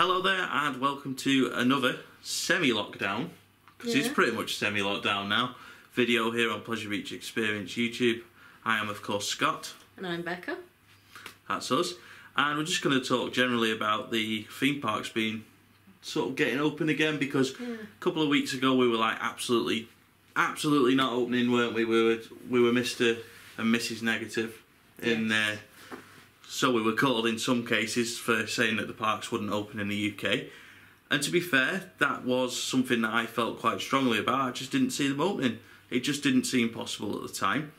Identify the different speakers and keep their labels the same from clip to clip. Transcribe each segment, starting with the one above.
Speaker 1: Hello there and welcome to another semi-lockdown, because it's pretty much semi-lockdown now, video here on Pleasure Beach Experience YouTube. I am of course Scott.
Speaker 2: And I'm Becca.
Speaker 1: That's us. And we're just going to talk generally about the theme parks being sort of getting open again, because a couple of weeks ago we were like absolutely not opening, weren't we? We were Mr. and Mrs. Negative in there. So we were called in some cases for saying that the parks wouldn't open in the UK. And to be fair, that was something that I felt quite strongly about. I just didn't see them opening. It just didn't seem possible at the time.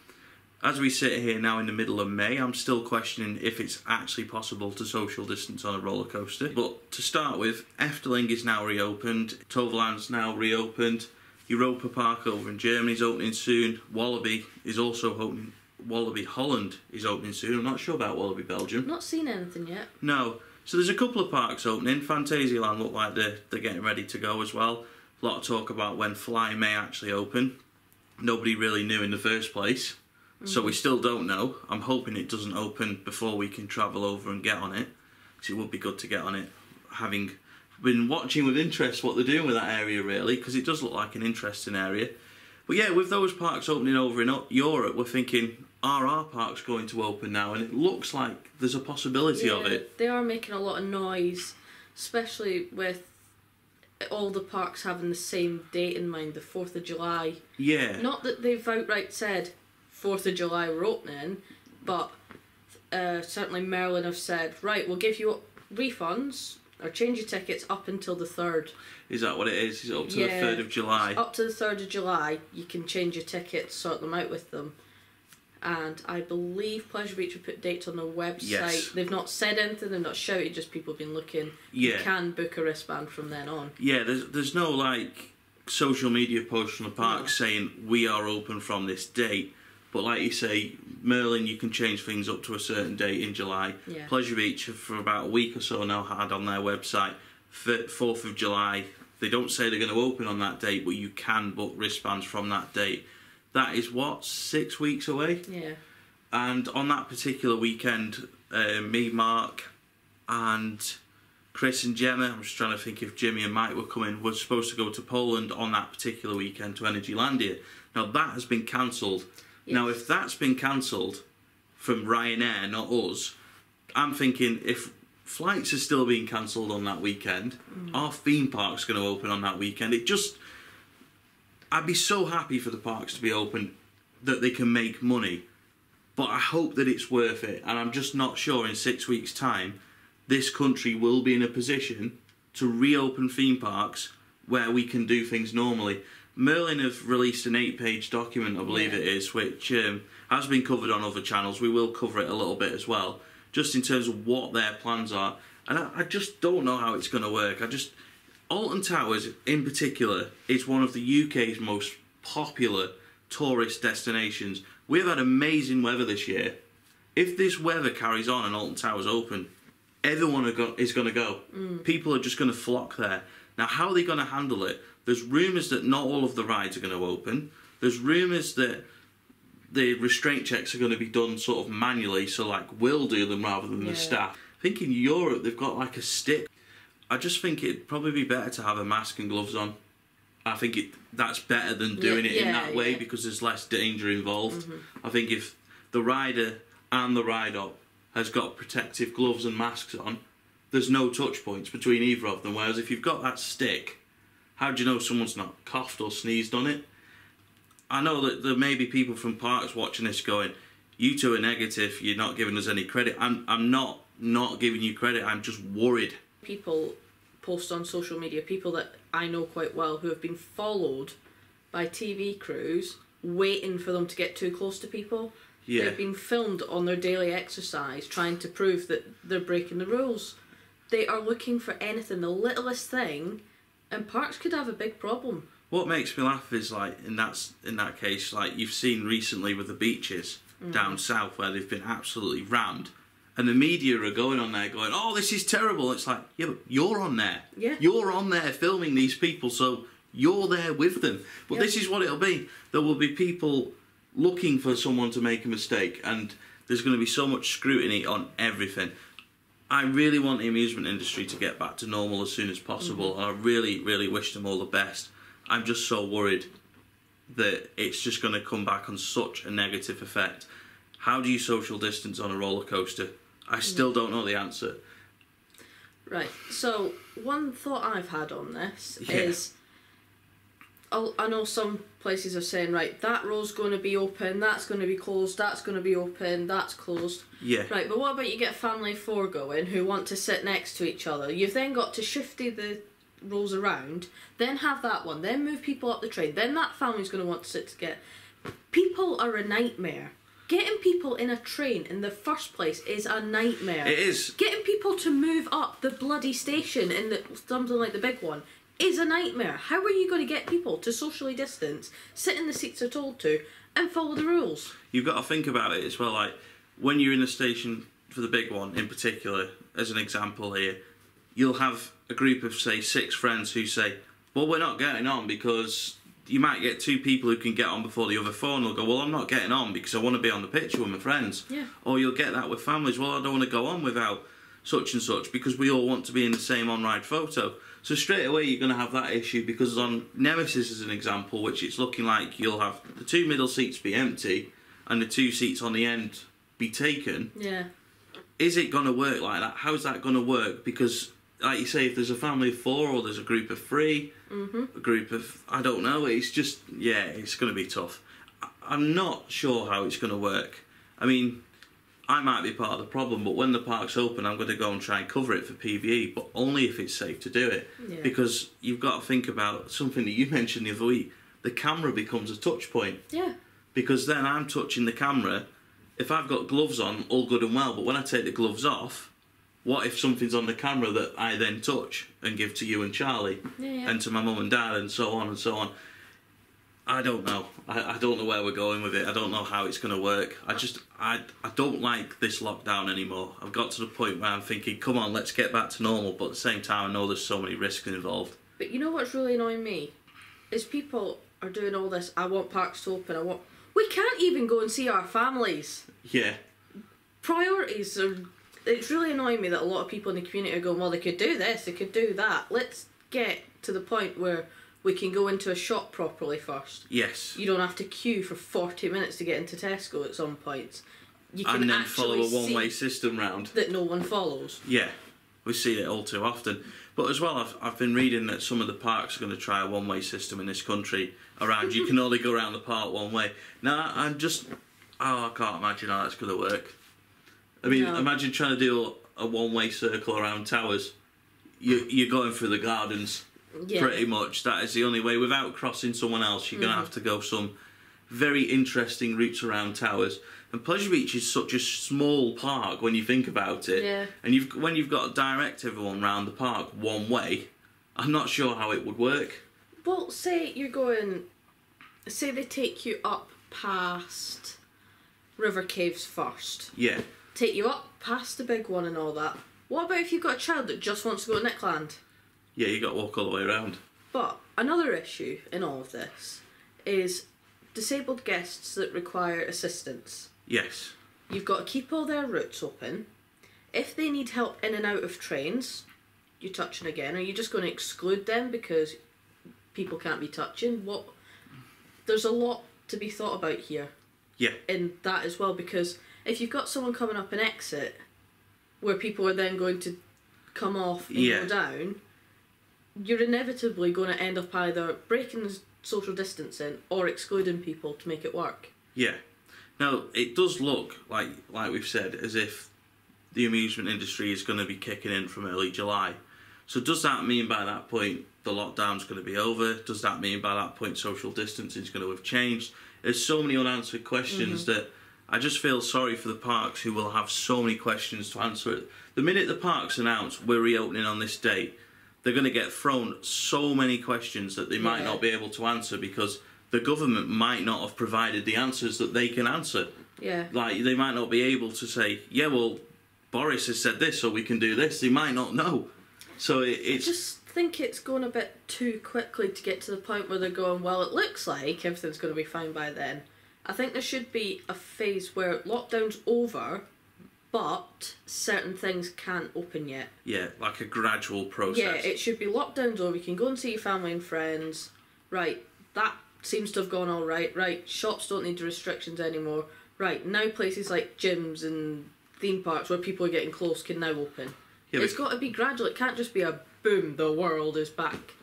Speaker 1: As we sit here now in the middle of May, I'm still questioning if it's actually possible to social distance on a roller coaster. But to start with, Efteling is now reopened, Toverland's now reopened, Europa Park over in Germany is opening soon, Wallaby is also opening. Wallaby Holland is opening soon. I'm not sure about Wallaby Belgium.
Speaker 2: Not seen anything yet.
Speaker 1: No. So there's a couple of parks opening. Fantasyland look like they're getting ready to go as well. A lot of talk about when Fly may actually open. Nobody really knew in the first place. So we still don't know. I'm hoping it doesn't open before we can travel over and get on it, because it would be good to get on it, having been watching with interest what they're doing with that area really, because it does look like an interesting area. But yeah, with those parks opening over in Europe, we're thinking, are our parks going to open now? And it looks like there's a possibility of it.
Speaker 2: They are making a lot of noise, especially with all the parks having the same date in mind, the 4th of July.
Speaker 1: Yeah.
Speaker 2: Not that they've outright said 4th of July we're opening, but certainly Merlin have said, right, we'll give you refunds or change your tickets up until the 3rd.
Speaker 1: Is that what it is? Is it up to the 3rd of July?
Speaker 2: Up to the 3rd of July, you can change your tickets, sort them out with them. And I believe Pleasure Beach will put dates on their website.
Speaker 1: Yes.
Speaker 2: They've not said anything, they've not shouted, just people have been looking.
Speaker 1: Yeah.
Speaker 2: You can book a wristband from then on.
Speaker 1: Yeah, there's no like social media post from the park saying we are open from this date. But like you say, Merlin, you can change things up to a certain date in July.
Speaker 2: Yeah.
Speaker 1: Pleasure Beach have for about a week or so now had on their website 4th of July. They don't say they're going to open on that date, but you can book wristbands from that date. That is what, 6 weeks away?
Speaker 2: Yeah.
Speaker 1: And on that particular weekend, me, Mark, and Chris and Gemma, I'm just trying to think if Jimmy and Mike were coming, were supposed to go to Poland on that particular weekend to Energylandia. Now that has been cancelled. Yes. Now if that's been cancelled from Ryanair, not us, I'm thinking if flights are still being cancelled on that weekend, our theme park's going to open on that weekend. I'd be so happy for the parks to be open, that they can make money, but I hope that it's worth it, and I'm just not sure in 6 weeks' time this country will be in a position to reopen theme parks where we can do things normally. Merlin have released an 8-page document, I believe it is, which has been covered on other channels. We will cover it a little bit as well, just in terms of what their plans are, and I just don't know how it's going to work. Alton Towers, in particular, is one of the UK's most popular tourist destinations. We've had amazing weather this year. If this weather carries on and Alton Towers open, everyone is going to go. People are just going to flock there. Now, how are they going to handle it? There's rumours that not all of the rides are going to open. There's rumours that the restraint checks are going to be done sort of manually, so like we'll do them rather than the staff. I think in Europe they've got like a stick. I just think it'd probably be better to have a mask and gloves on. I think that's better than doing it in that way, because there's less danger involved. I think if the rider and the ride-up has got protective gloves and masks on, there's no touch points between either of them. Whereas if you've got that stick, how do you know someone's not coughed or sneezed on it? I know that there may be people from parks watching this going, you two are negative, you're not giving us any credit. I'm not giving you credit, I'm just worried. People
Speaker 2: post on social media, people that I know quite well, who have been followed by TV crews waiting for them to get too close to people. Yeah. They've been filmed on their daily exercise trying to prove that they're breaking the rules. They are looking for anything, the littlest thing, and parks could have a big problem. What makes me laugh is like in that case, like you've seen recently with the beaches down south where they've been absolutely rammed. And the media are going on there going, oh, this is terrible. It's like, yeah, but you're on there. Yeah. You're on there filming these people, so you're there with them. But this is what it'll be. There will be people looking for someone to make a mistake, and there's going to be so much scrutiny on everything.
Speaker 1: I really want the amusement industry to get back to normal as soon as possible, and I really, really wish them all the best. I'm just so worried that it's just going to come back on such a negative effect. How do you social distance on a roller coaster? I still don't know the answer.
Speaker 2: Right, so one thought I've had on this is, I know some places are saying, right, that row's going to be open, that's going to be closed, that's going to be open, that's closed.
Speaker 1: Yeah.
Speaker 2: Right, but what about you get a family of 4 going who want to sit next to each other? You've then got to shifty the rows around, then have that one, then move people up the train, then that family's going to want to sit together. People are a nightmare. Getting people in a train in the first place is a nightmare.
Speaker 1: It is.
Speaker 2: Getting people to move up the bloody station in something like the big one is a nightmare. How are you going to get people to socially distance, sit in the seats they're told to, and follow the rules?
Speaker 1: You've got to think about it as well, like, when you're in a station for the big one in particular, as an example here, you'll have a group of, say, 6 friends who say, well, we're not getting on because... You might get 2 people who can get on before the other 4 and they'll go, well, I'm not getting on because I want to be on the picture with my friends.
Speaker 2: Yeah.
Speaker 1: Or you'll get that with families, well, I don't want to go on without such and such because we all want to be in the same on-ride photo. So straight away you're going to have that issue, because on Nemesis as an example, which it's looking like you'll have the 2 middle seats be empty and the 2 seats on the end be taken.
Speaker 2: Yeah.
Speaker 1: Is it going to work like that? How's that going to work? Because, like you say, if there's a family of 4 or there's a group of 3... a group of, I don't know, it's just, yeah, it's going to be tough. I'm not sure how it's going to work. I mean, I might be part of the problem, but when the park's open, I'm going to go and try and cover it for PVE, but only if it's safe to do it.
Speaker 2: Yeah.
Speaker 1: Because you've got to think about something that you mentioned the other week. The camera becomes a touch point.
Speaker 2: Yeah.
Speaker 1: Because then I'm touching the camera. If I've got gloves on, all good and well, but when I take the gloves off, what if something's on the camera that I then touch and give to you and Charlie and to my mum and dad and so on and so on? I don't know. I don't know where we're going with it. I don't know how it's going to work. I don't like this lockdown anymore. I've got to the point where I'm thinking, come on, let's get back to normal. But at the same time, I know there's so many risks involved.
Speaker 2: But you know what's really annoying me? Is people are doing all this, I want parks to open, we can't even go and see our families.
Speaker 1: Yeah.
Speaker 2: Priorities are... It's really annoying me that a lot of people in the community are going, well, they could do this, they could do that. Let's get to the point where we can go into a shop properly first.
Speaker 1: Yes.
Speaker 2: You don't have to queue for 40 minutes to get into Tesco at some points. You can
Speaker 1: and then follow a one-way system round.
Speaker 2: That no one follows.
Speaker 1: Yeah, we see it all too often. But as well, I've been reading that some of the parks are going to try a one-way system in this country around. You can only go around the park one way. Now, I can't imagine how that's going to work. I mean, imagine trying to do a one-way circle around towers. You're going through the gardens, pretty much. That is the only way. Without crossing someone else, you're going to have to go some very interesting routes around towers. And Pleasure Beach is such a small park when you think about it.
Speaker 2: Yeah.
Speaker 1: And when you've got to direct everyone round the park one way, I'm not sure how it would work.
Speaker 2: Well, say they take you up past River Caves first.
Speaker 1: Yeah.
Speaker 2: Take you up past the big one and all that. What about if you've got a child that just wants to go to Nickland?
Speaker 1: Yeah, you got to walk all the way around.
Speaker 2: But another issue in all of this is disabled guests that require assistance.
Speaker 1: Yes.
Speaker 2: You've got to keep all their routes open. If they need help in and out of trains, you're touching again. Are you just going to exclude them because people can't be touching? There's a lot to be thought about here.
Speaker 1: Yeah.
Speaker 2: In that as well, because if you've got someone coming up an exit where people are then going to come off and go down, you're inevitably going to end up either breaking social distancing or excluding people to make it work.
Speaker 1: Yeah. Now, it does look, like we've said, as if the amusement industry is going to be kicking in from early July. So does that mean by that point the lockdown's going to be over? Does that mean by that point social distancing is going to have changed? There's so many unanswered questions that I just feel sorry for the parks who will have so many questions to answer. The minute the parks announce we're reopening on this date, they're going to get thrown so many questions that they might not be able to answer because the government might not have provided the answers that they can answer.
Speaker 2: Yeah.
Speaker 1: Like, they might not be able to say, yeah, well, Boris has said this, so we can do this. They might not know. So it's...
Speaker 2: I just think it's going a bit too quickly to get to the point where they're going, well, it looks like everything's going to be fine by then. I think there should be a phase where lockdown's over, but certain things can't open yet.
Speaker 1: Yeah, like a gradual process.
Speaker 2: Yeah, it should be lockdowns over. You can go and see your family and friends. Right, that seems to have gone all right. Right, shops don't need the restrictions anymore. Right, now places like gyms and theme parks where people are getting close can now open. Yeah, it's got to be gradual. It can't just be a boom, the world is back.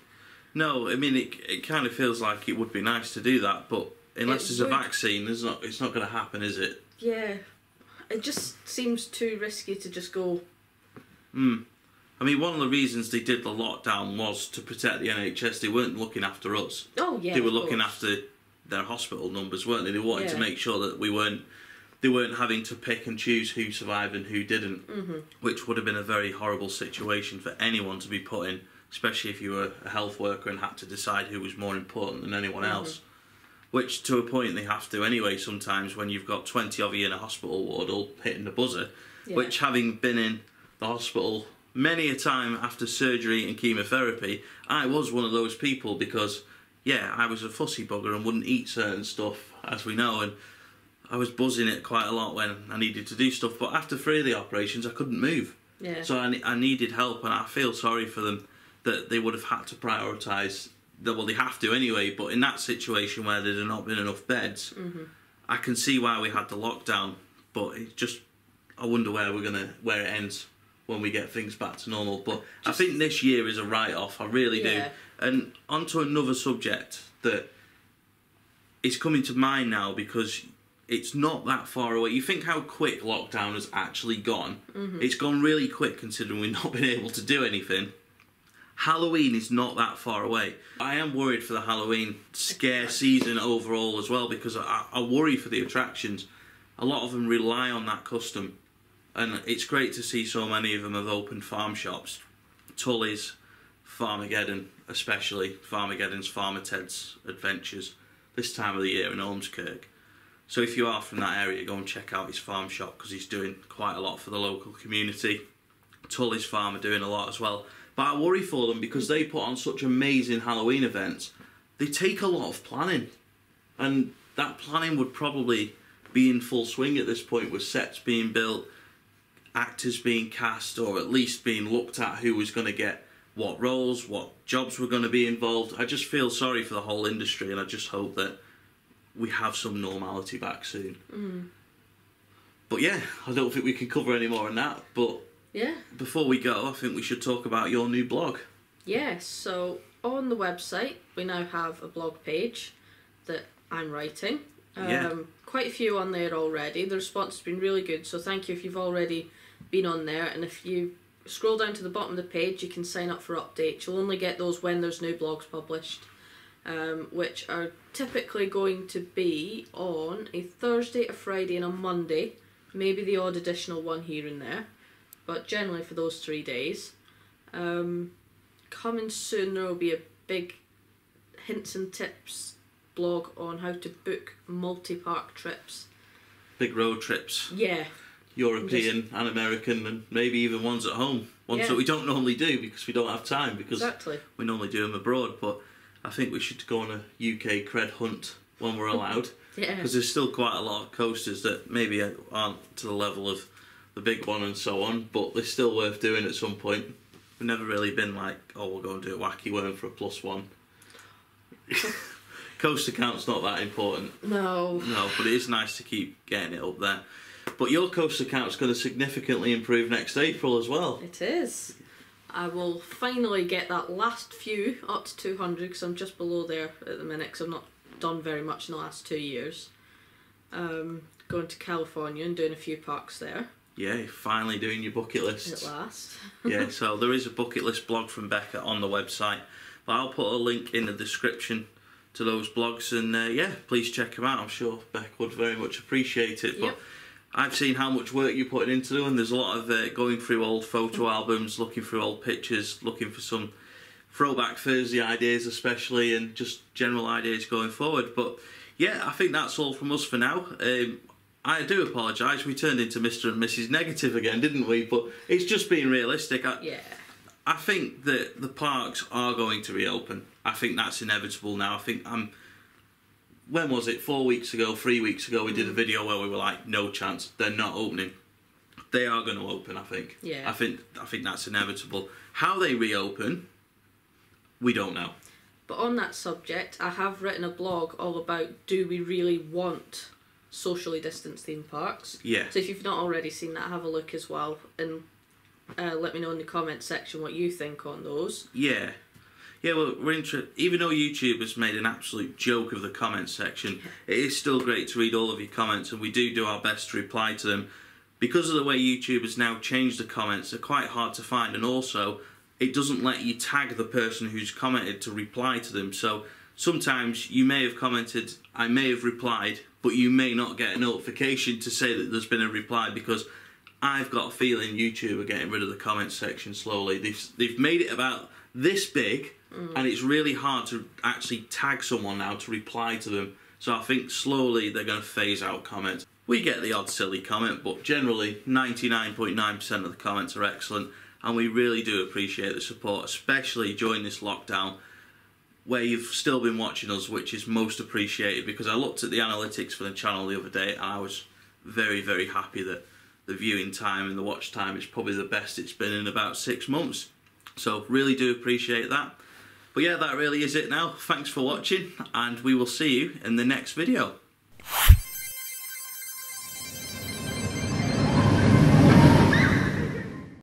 Speaker 1: No, I mean, it kind of feels like it would be nice to do that, but unless there's a vaccine, it's not going to happen, is it?
Speaker 2: Yeah. It just seems too risky to just go...
Speaker 1: I mean, one of the reasons they did the lockdown was to protect the NHS. They weren't looking after us.
Speaker 2: Oh, yeah,
Speaker 1: they were looking after their hospital numbers, weren't they? They wanted to make sure that they weren't having to pick and choose who survived and who didn't, which would have been a very horrible situation for anyone to be put in, especially if you were a health worker and had to decide who was more important than anyone else. Which, to a point, they have to anyway sometimes when you've got 20 of you in a hospital ward all hitting the buzzer. Yeah. Which, having been in the hospital many a time after surgery and chemotherapy, I was one of those people because, yeah, I was a fussy bugger and wouldn't eat certain stuff, as we know, and I was buzzing it quite a lot when I needed to do stuff. But after 3 of the operations, I couldn't move.
Speaker 2: Yeah.
Speaker 1: So I needed help, and I feel sorry for them that they would have had to prioritise. Well, they have to anyway, but in that situation where there had not been enough beds, I can see why we had the lockdown, but it just, I wonder where it ends when we get things back to normal. But I think this year is a write-off, I really do. And onto another subject that is coming to mind now because it's not that far away. You think how quick lockdown has actually gone. It's gone really quick considering we've not been able to do anything. Halloween is not that far away. I am worried for the Halloween scare season overall as well because I worry for the attractions. A lot of them rely on that custom, and it's great to see so many of them have opened farm shops. Tully's, Farmageddon especially, Farmageddon's Farmer Ted's Adventures, this time of the year in Ormskirk. So if you are from that area, go and check out his farm shop because he's doing quite a lot for the local community. Tully's Farm are doing a lot as well. But I worry for them because they put on such amazing Halloween events. They take a lot of planning. And that planning would probably be in full swing at this point with sets being built, actors being cast, or at least being looked at who was going to get what roles, what jobs were going to be involved. I just feel sorry for the whole industry and I just hope that we have some normality back soon. But yeah, I don't think we can cover any more on that. But yeah, before we go, I think we should talk about your new blog.
Speaker 2: Yes, so on the website we now have a blog page that I'm writing. Quite a few on there already. The response has been really good, so thank you if you've already been on there. And if you scroll down to the bottom of the page, you can sign up for updates. You'll only get those when there's new blogs published, which are typically going to be on a Thursday, a Friday and a Monday. Maybe the odd additional one here and there, but generally for those 3 days. Coming soon there will be a big hints and tips blog on how to book multi-park trips.
Speaker 1: Big road trips.
Speaker 2: Yeah.
Speaker 1: European and American and maybe even ones at home. Ones that we don't normally do because we don't have time because we normally do them abroad. But I think we should go on a UK cred hunt when we're allowed. Because there's still quite a lot of coasters that maybe aren't to the level of the big one and so on, but they're still worth doing at some point. We've never really been like, oh, we'll go and do a wacky worm for a +1. Coaster count's not that important. No, but it is nice to keep getting it up there. But your coaster count's going to significantly improve next April as well.
Speaker 2: It is. I will finally get that last few up to 200 because I'm just below there at the minute because I've not done very much in the last 2 years. Going to California and doing a few parks there.
Speaker 1: Yeah, finally doing your bucket list.
Speaker 2: At last.
Speaker 1: Yeah, so there is a bucket list blog from Becca on the website. But I'll put a link in the description to those blogs and yeah, please check them out. I'm sure Becca would very much appreciate it. But I've seen how much work you're putting into them. There's a lot of going through old photo albums, looking through old pictures, looking for some throwback Thursday ideas especially, and just general ideas going forward. But yeah, I think that's all from us for now. I do apologise, we turned into Mr. and Mrs. Negative again, didn't we? But it's just being realistic. I think that the parks are going to reopen. I think that's inevitable now. I think when was it? 4 weeks ago, 3 weeks ago, we did a video where we were like, no chance, they're not opening. They are going to open, I think.
Speaker 2: Yeah.
Speaker 1: I think that's inevitable. How they reopen, we don't know.
Speaker 2: But on that subject, I have written a blog all about, do we really want socially distanced theme parks?
Speaker 1: Yeah.
Speaker 2: So if you've not already seen that, have a look as well, and let me know in the comment section what you think on those.
Speaker 1: Yeah. Yeah, well, even though YouTube has made an absolute joke of the comment section, it is still great to read all of your comments, and we do our best to reply to them. Because of the way YouTube has now changed the comments, they're quite hard to find, and also it doesn't let you tag the person who's commented to reply to them. So sometimes you may have commented, I may have replied, but you may not get a notification to say that there's been a reply, because I've got a feeling YouTube are getting rid of the comment section slowly. They've made it about this big, and it's really hard to actually tag someone now to reply to them. So I think slowly they're going to phase out comments. We get the odd silly comment, but generally 99.9% of the comments are excellent, and we really do appreciate the support, especially during this lockdown, where you've still been watching us, which is most appreciated, because I looked at the analytics for the channel the other day and I was very, very happy that the viewing time and the watch time is probably the best it's been in about 6 months. So really do appreciate that. But yeah, that really is it now. Thanks for watching, and we will see you in the next video.